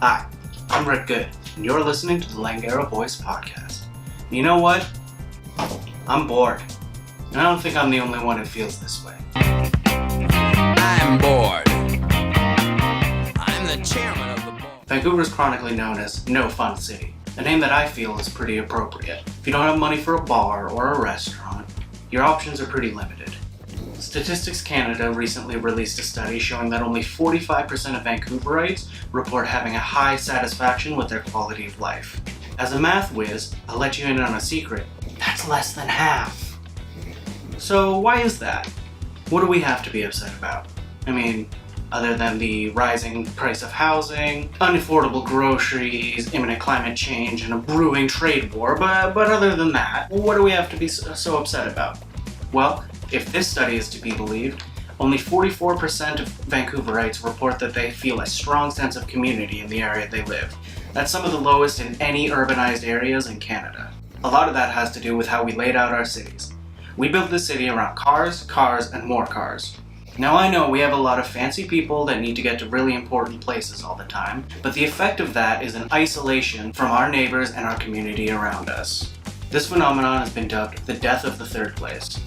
Hi, I'm Rick Good, and you're listening to the Langara Voice Podcast. And you know what? I'm bored. And I don't think I'm the only one who feels this way. I'm bored. I'm the chairman of the board. Vancouver is chronically known as No Fun City, a name that I feel is pretty appropriate. If you don't have money for a bar or a restaurant, your options are pretty limited. Statistics Canada recently released a study showing that only 45% of Vancouverites report having a high satisfaction with their quality of life. As a math whiz, I'll let you in on a secret. That's less than half. So why is that? What do we have to be upset about? I mean, other than the rising price of housing, unaffordable groceries, imminent climate change, and a brewing trade war, but other than that, what do we have to be so upset about? Well, if this study is to be believed, only 44% of Vancouverites report that they feel a strong sense of community in the area they live. That's some of the lowest in any urbanized areas in Canada. A lot of that has to do with how we laid out our cities. We built the city around cars, and more cars. Now I know we have a lot of fancy people that need to get to really important places all the time, but the effect of that is an isolation from our neighbors and our community around us. This phenomenon has been dubbed the death of the third place.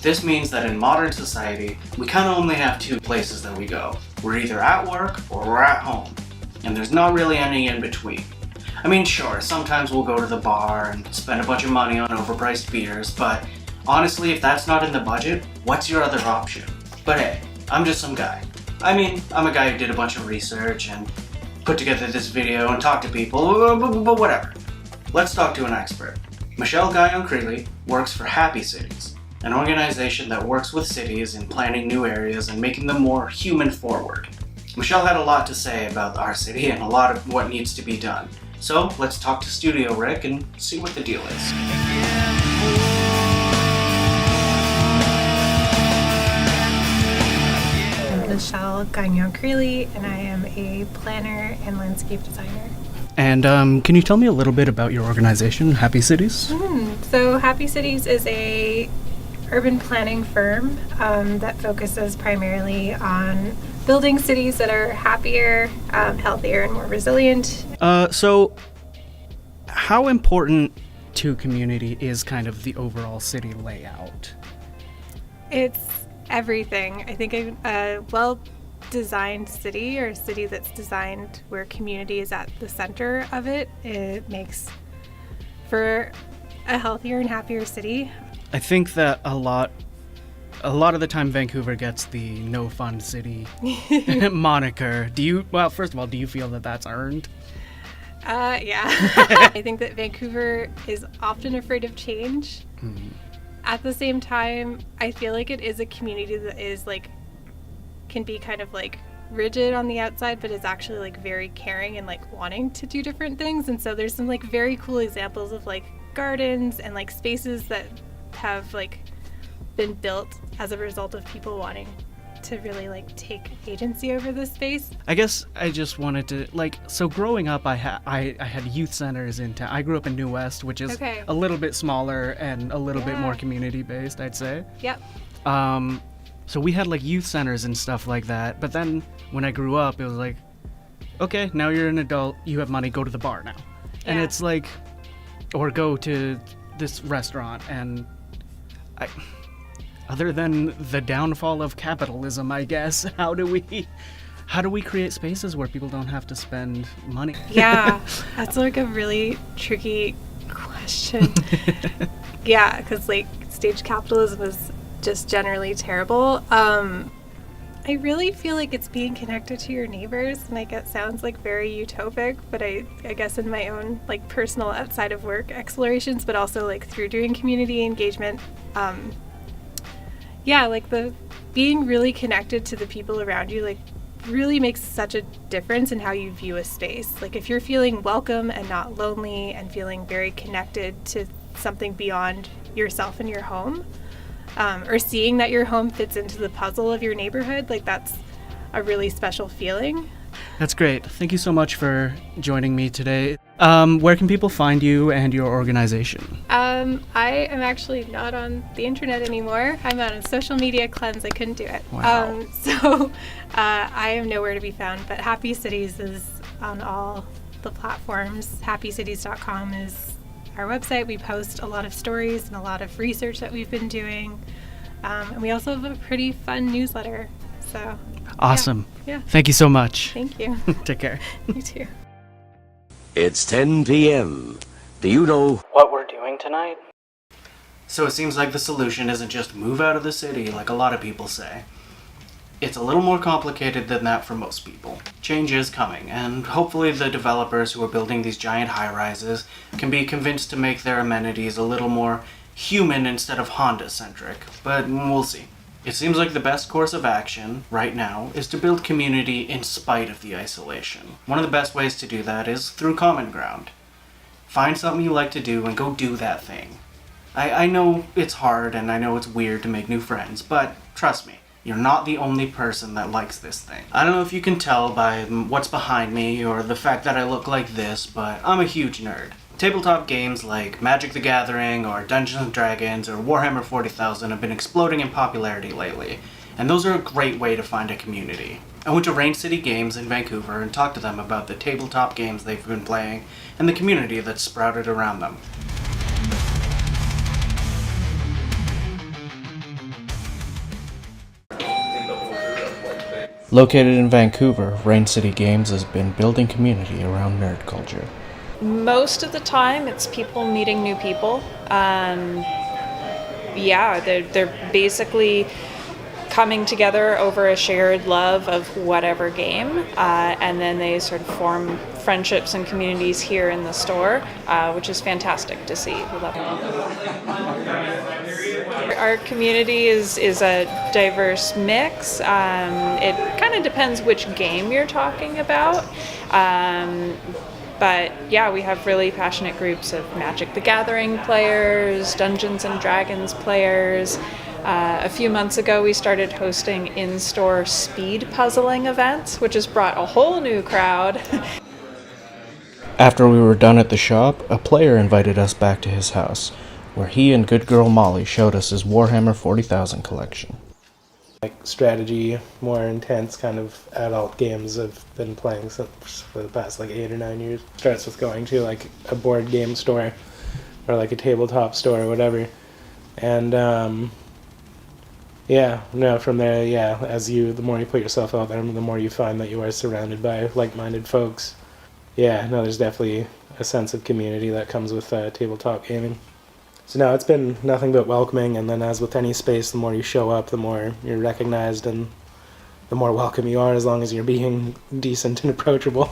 This means that in modern society, we kind of only have two places that we go. We're either at work or we're at home, and there's not really any in between. I mean, sure, sometimes we'll go to the bar and spend a bunch of money on overpriced beers, but honestly, if that's not in the budget, what's your other option? But hey, I'm just some guy. I mean, I'm a guy who did a bunch of research and put together this video and talked to people, but whatever. Let's talk to an expert. Michelle Guyon-Creeley works for Happy Cities, an organization that works with cities in planning new areas and making them more human-forward. Michelle had a lot to say about our city and a lot of what needs to be done. So let's talk to Studio Rick and see what the deal is. I'm Michelle Guyon-Creeley, and I am a planner and landscape designer. And can you tell me a little bit about your organization, Happy Cities? So Happy Cities is a urban planning firm that focuses primarily on building cities that are happier, healthier, and more resilient. So how important to community is kind of the overall city layout? It's everything. I think a well-designed city, or a city that's designed where community is at the center of it, it makes for a healthier and happier city. I think that a lot of the time Vancouver gets the no fun city moniker. First of all, do you feel that that's earned? Yeah. I think that Vancouver is often afraid of change. Mm-hmm. At the same time, I feel like it is a community that is can be kind of rigid on the outside, but is actually very caring and wanting to do different things. And so there's some very cool examples of gardens and spaces that have been built as a result of people wanting to really take agency over this space. I guess I just wanted to so growing up I had youth centers in town. I grew up in New West, which is a little bit smaller and a little bit more community based, I'd say. Yep. So we had youth centers and stuff like that, but then when I grew up it was okay, now you're an adult, you have money, go to the bar now. And it's or go to this restaurant, and other than the downfall of capitalism, I guess, how do we create spaces where people don't have to spend money? Yeah, that's a really tricky question. Yeah, because stage capitalism is just generally terrible. I really feel it's being connected to your neighbors, and it sounds very utopic, but I guess in my own personal outside of work explorations, but also through doing community engagement, the being really connected to the people around you really makes such a difference in how you view a space. If you're feeling welcome and not lonely and feeling very connected to something beyond yourself and your home, or seeing that your home fits into the puzzle of your neighborhood, that's a really special feeling. That's great. Thank you so much for joining me today. Where can people find you and your organization? I am actually not on the internet anymore. I'm on a social media cleanse. I couldn't do it. Wow. So I am nowhere to be found, but Happy Cities is on all the platforms. happycities.com is our website. We post a lot of stories and a lot of research that we've been doing. And we also have a pretty fun newsletter. So Awesome. Yeah. Thank you so much. Thank you. Take care. You too. It's 10 p.m. Do you know What we're doing tonight? So it seems like the solution isn't just move out of the city like a lot of people say. It's a little more complicated than that for most people. Change is coming, and hopefully the developers who are building these giant high-rises can be convinced to make their amenities a little more human instead of Honda-centric, but we'll see. It seems like the best course of action, right now, is to build community in spite of the isolation. One of the best ways to do that is through common ground. Find something you like to do and go do that thing. I know it's hard and I know it's weird to make new friends, but trust me, you're not the only person that likes this thing. I don't know if you can tell by what's behind me or the fact that I look like this, but I'm a huge nerd. Tabletop games like Magic the Gathering or Dungeons & Dragons or Warhammer 40,000 have been exploding in popularity lately, and those are a great way to find a community. I went to Rain City Games in Vancouver and talked to them about the tabletop games they've been playing and the community that's sprouted around them. Located in Vancouver, Rain City Games has been building community around nerd culture. Most of the time, it's people meeting new people. They're basically coming together over a shared love of whatever game, and then they sort of form friendships and communities here in the store, which is fantastic to see. We love it. Our community is a diverse mix. It kind of depends which game you're talking about. But yeah, we have really passionate groups of Magic the Gathering players, Dungeons and Dragons players. A few months ago, we started hosting in-store speed puzzling events, which has brought a whole new crowd. After we were done at the shop, a player invited us back to his house, where he and good girl Molly showed us his Warhammer 40,000 collection. Like strategy, more intense kind of adult games I've been playing for the past 8 or 9 years. Starts with going to a board game store or a tabletop store or whatever. And from there, the more you put yourself out there, the more you find that you are surrounded by like-minded folks. There's definitely a sense of community that comes with tabletop gaming. So now it's been nothing but welcoming, and then as with any space, the more you show up, the more you're recognized and the more welcome you are, as long as you're being decent and approachable.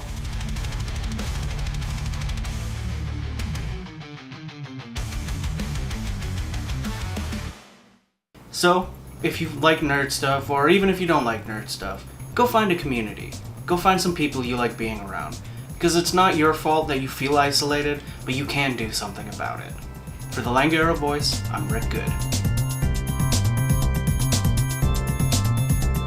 So, if you like nerd stuff, or even if you don't like nerd stuff, go find a community. Go find some people you like being around. Because it's not your fault that you feel isolated, but you can do something about it. For the Langara Voice, I'm Rick Good.